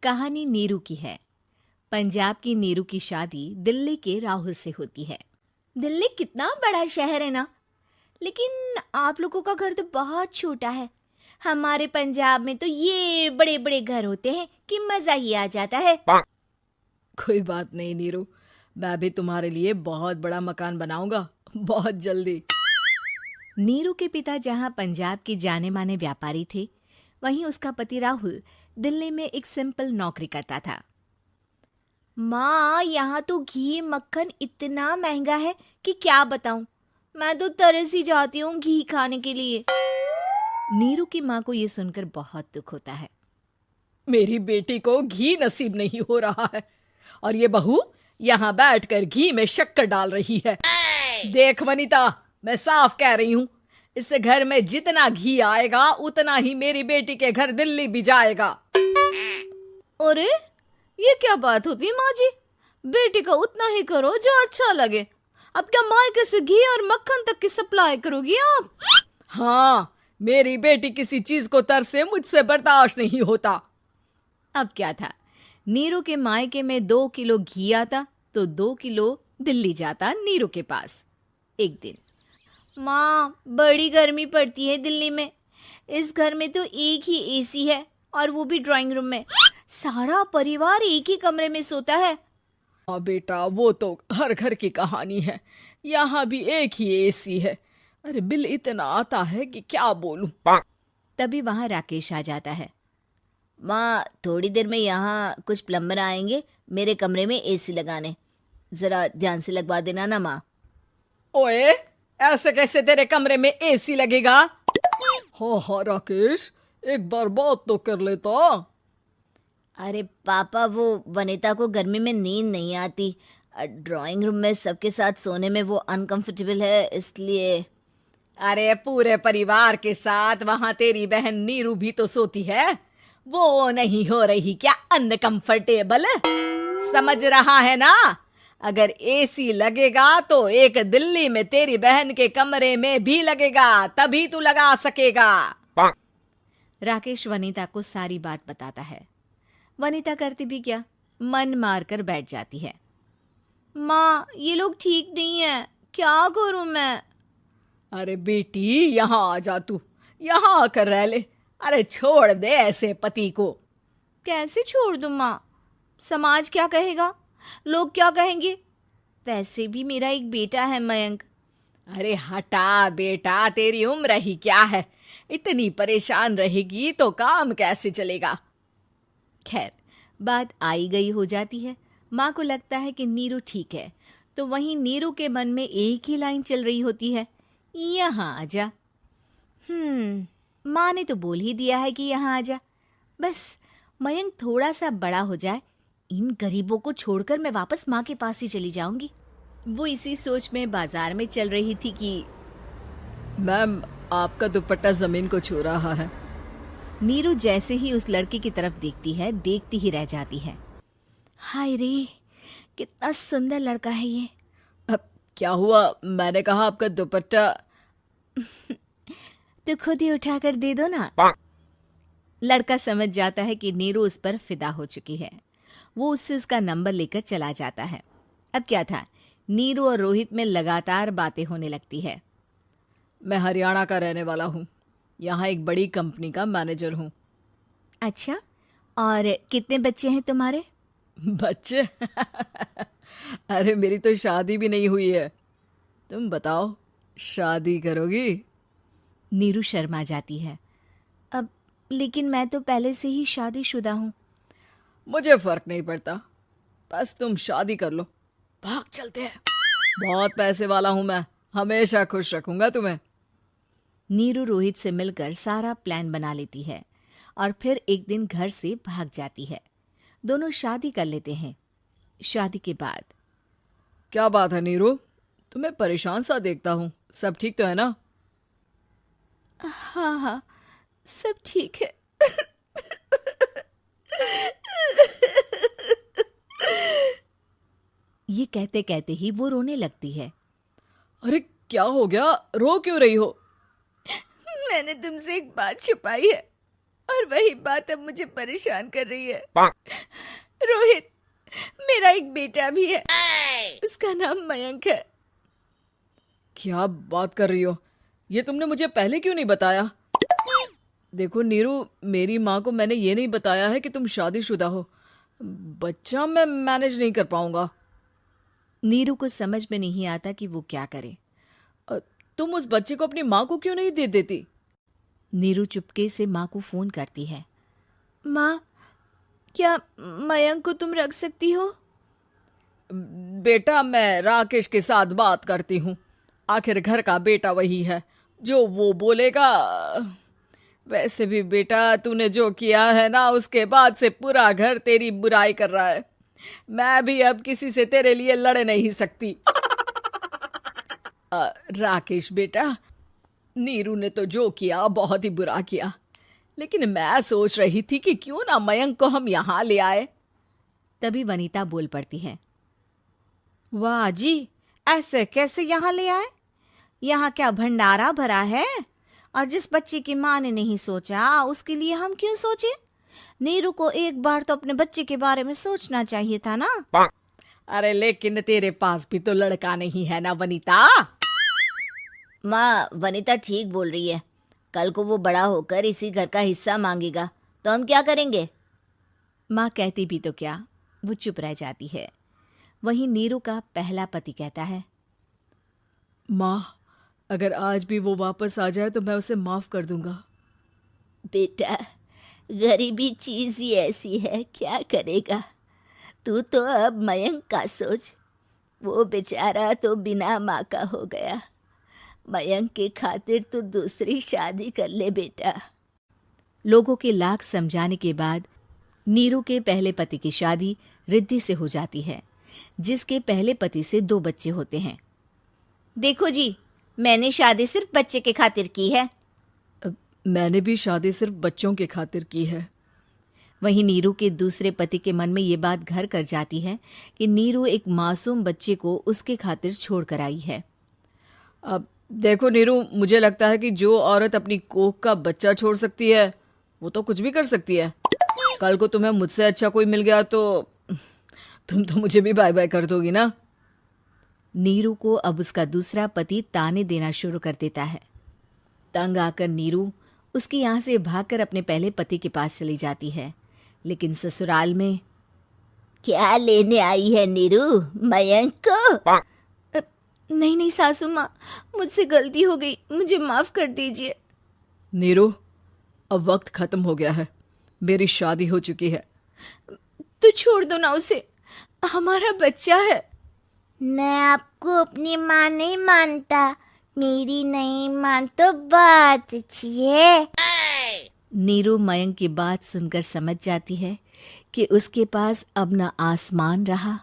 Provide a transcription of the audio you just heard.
कहानी नीरू की है। पंजाब की नीरू की शादी दिल्ली के राहुल से होती है। दिल्ली कितना बड़ा शहर है ना, लेकिन आप लोगों का घर तो बहुत छोटा है। हमारे पंजाब में तो ये बड़े बड़े घर होते हैं कि मजा ही आ जाता है। कोई बात नहीं नीरू, मैं भी तुम्हारे लिए बहुत बड़ा मकान बनाऊंगा बहुत जल्दी। नीरू के पिता जहाँ पंजाब के जाने माने व्यापारी थे, वहीं उसका पति राहुल दिल्ली में एक सिंपल नौकरी करता था। माँ, यहाँ तो घी मक्खन इतना महंगा है कि क्या बताऊं। मैं तो तरस ही जाती हूँ घी खाने के लिए। नीरू की माँ को ये सुनकर बहुत दुख होता है। मेरी बेटी को घी नसीब नहीं हो रहा है और ये बहू यहाँ बैठकर घी में शक्कर डाल रही है। देख वनिता, मैं साफ कह रही हूँ, इस घर में जितना घी आएगा उतना ही मेरी बेटी के घर दिल्ली भी जाएगा। अरे ये क्या बात होती है माँ जी? बेटी का उतना ही करो जो अच्छा लगे। अब क्या मायके से घी और मक्खन तक की सप्लाई करोगी आप? हाँ, मेरी बेटी किसी चीज को तरसे मुझसे बर्दाश्त नहीं होता। अब क्या था, नीरू के मायके में 2 किलो घी आता तो 2 किलो दिल्ली जाता नीरू के पास। एक दिन, माँ बड़ी गर्मी पड़ती है दिल्ली में। इस घर में तो एक ही एसी है और वो भी ड्राइंग रूम में। सारा परिवार एक ही कमरे में सोता है। हाँ बेटा, वो तो हर घर की कहानी है। यहाँ भी एक ही एसी है। अरे बिल इतना आता है कि क्या बोलूं। तभी वहां राकेश आ जाता है। माँ, थोड़ी देर में यहाँ कुछ प्लम्बर आएंगे मेरे कमरे में एसी लगाने। जरा ध्यान से लगवा देना ना माँ। ओए, ऐसे कैसे तेरे कमरे में एसी लगेगा? हाँ राकेश, एक बार बात तो कर लेता। अरे पापा, वो वनिता को गर्मी में नींद नहीं आती। ड्राइंग रूम में सबके साथ सोने में वो अनकंफर्टेबल है, इसलिए। अरे पूरे परिवार के साथ वहां तेरी बहन नीरू भी तो सोती है। वो नहीं हो रही क्या अनकंफर्टेबल? समझ रहा है ना? अगर एसी लगेगा तो एक दिल्ली में तेरी बहन के कमरे में भी लगेगा, तभी तू लगा सकेगा। राकेश वनिता को सारी बात बताता है। वनिता करती भी क्या, मन मार कर बैठ जाती है। माँ, ये लोग ठीक नहीं है, क्या करूं मैं? अरे बेटी, यहाँ आ जा, तू यहाँ आकर रह ले। अरे छोड़ दे ऐसे पति को। कैसे छोड़ दूं माँ? समाज क्या कहेगा, लोग क्या कहेंगे? वैसे भी मेरा एक बेटा है मयंक। अरे हटा बेटा, तेरी उम्र ही क्या है? इतनी परेशान रहेगी तो काम कैसे चलेगा? खैर, बात आई गई हो जाती है। माँ को लगता है कि नीरू ठीक है, तो वहीं नीरू के मन में एक ही लाइन चल रही होती है, यहाँ आजा। माँ ने तो बोल ही दिया है कि यहाँ आजा। बस मयंक थोड़ा सा बड़ा हो जाए, इन गरीबों को छोड़कर मैं वापस माँ के पास ही चली जाऊंगी। वो इसी सोच में बाजार में चल रही थी कि मैम, आपका दुपट्टा जमीन को छू रहा है। नीरू जैसे ही उस लड़के की तरफ देखती है, देखती ही रह जाती है। हाय रे, कितना सुंदर लड़का है ये। अब क्या हुआ? मैंने कहा आपका दुपट्टा। तो खुद ही उठाकर दे दो ना। लड़का समझ जाता है कि नीरू उस पर फिदा हो चुकी है। वो उससे उसका नंबर लेकर चला जाता है। अब क्या था, नीरू और रोहित में लगातार बातें होने लगती है। मैं हरियाणा का रहने वाला हूँ, यहाँ एक बड़ी कंपनी का मैनेजर हूँ। अच्छा, और कितने बच्चे हैं तुम्हारे? बच्चे? अरे मेरी तो शादी भी नहीं हुई है। तुम बताओ, शादी करोगी? नीरू शर्मा जाती है। अब लेकिन मैं तो पहले से ही शादीशुदा हूँ। मुझे फर्क नहीं पड़ता, बस तुम शादी कर लो। भाग चलते हैं, बहुत पैसे वाला हूं मैं, हमेशा खुश रखूंगा तुम्हें। नीरू रोहित से मिलकर सारा प्लान बना लेती है और फिर एक दिन घर से भाग जाती है। दोनों शादी कर लेते हैं। शादी के बाद, क्या बात है नीरू, तुम्हें परेशान सा देखता हूँ, सब ठीक तो है ना? हाँ हाँ, सब ठीक है। ये कहते कहते ही वो रोने लगती है। अरे क्या हो गया, रो क्यों रही हो? मैंने तुमसे एक बात छुपाई है और वही बात अब मुझे परेशान कर रही है। रोहित, मेरा एक बेटा भी है, उसका नाम मयंक है। क्या बात कर रही हो? ये तुमने मुझे पहले क्यों नहीं बताया? देखो नीरू, मेरी माँ को मैंने ये नहीं बताया है कि तुम शादीशुदा हो। बच्चा मैं मैनेज नहीं कर पाऊंगा। नीरू को समझ में नहीं आता कि वो क्या करे। तुम उस बच्चे को अपनी माँ को क्यों नहीं दे देती? नीरू चुपके से माँ को फोन करती है। माँ, क्या मयंक को तुम रख सकती हो? बेटा, मैं राकेश के साथ बात करती हूँ। आखिर घर का बेटा वही है, जो वो बोलेगा। वैसे भी बेटा, तूने जो किया है ना, उसके बाद से पूरा घर तेरी बुराई कर रहा है। मैं भी अब किसी से तेरे लिए लड़ नहीं सकती। राकेश बेटा, नीरू ने तो जो किया बहुत ही बुरा किया, लेकिन मैं सोच रही थी कि क्यों ना मयंक को हम यहाँ ले आए। तभी वनीता बोल पड़ती है। वाह जी, ऐसे कैसे यहाँ ले आए? यहाँ क्या भंडारा भरा है? और जिस बच्चे की माँ ने नहीं सोचा, उसके लिए हम क्यों सोचे? नीरू को एक बार तो अपने बच्चे के बारे में सोचना चाहिए था ना। अरे लेकिन तेरे पास भी तो लड़का नहीं है ना वनीता। माँ, वनीता ठीक बोल रही है। कल को वो बड़ा होकर इसी घर का हिस्सा मांगेगा तो हम क्या करेंगे? माँ कहती भी तो क्या, वो चुप रह जाती है। वहीं नीरू का पहला पति कहता है। माँ, अगर आज भी वो वापस आ जाए तो मैं उसे माफ कर दूंगा। बेटा, गरीबी चीज ही ऐसी है, क्या करेगा? तू तो अब मयंक का सोच। वो बेचारा तो बिना माँ का हो गया। मयंक के खातिर तू दूसरी शादी कर ले बेटा। लोगों के लाख समझाने के बाद नीरू के पहले पति की शादी रिद्धि से हो जाती है, जिसके पहले पति से 2 बच्चे होते हैं। देखो जी, मैंने शादी सिर्फ बच्चे के खातिर की है। मैंने भी शादी सिर्फ बच्चों के खातिर की है। वहीं नीरू के दूसरे पति के मन में ये बात घर कर जाती है कि नीरू एक मासूम बच्चे को उसके खातिर छोड़ कर आई है। अब देखो नीरू, मुझे लगता है कि जो औरत अपनी कोख का बच्चा छोड़ सकती है, वो तो कुछ भी कर सकती है। कल को तुम्हें मुझसे अच्छा कोई मिल गया तो तुम तो मुझे भी बाय बाय कर दोगी ना। नीरू को अब उसका दूसरा पति ताने देना शुरू कर देता है। तंग आकर नीरू उसके यहाँ से भागकर अपने पहले पति के पास चली जाती है, लेकिन ससुराल में क्या लेने आई है नीरू, मयंक को? नहीं नहीं सासू माँ, मुझसे गलती हो गई, मुझे माफ कर दीजिए। नीरू, अब वक्त खत्म हो गया है, मेरी शादी हो चुकी है। तो छोड़ दो ना उसे, हमारा बच्चा है। मैं आपको अपनी माँ नहीं मानता, मेरी नहीं मान तो बात अच्छी है। नीरू मयंक की बात सुनकर समझ जाती है कि उसके पास अब न आसमान रहा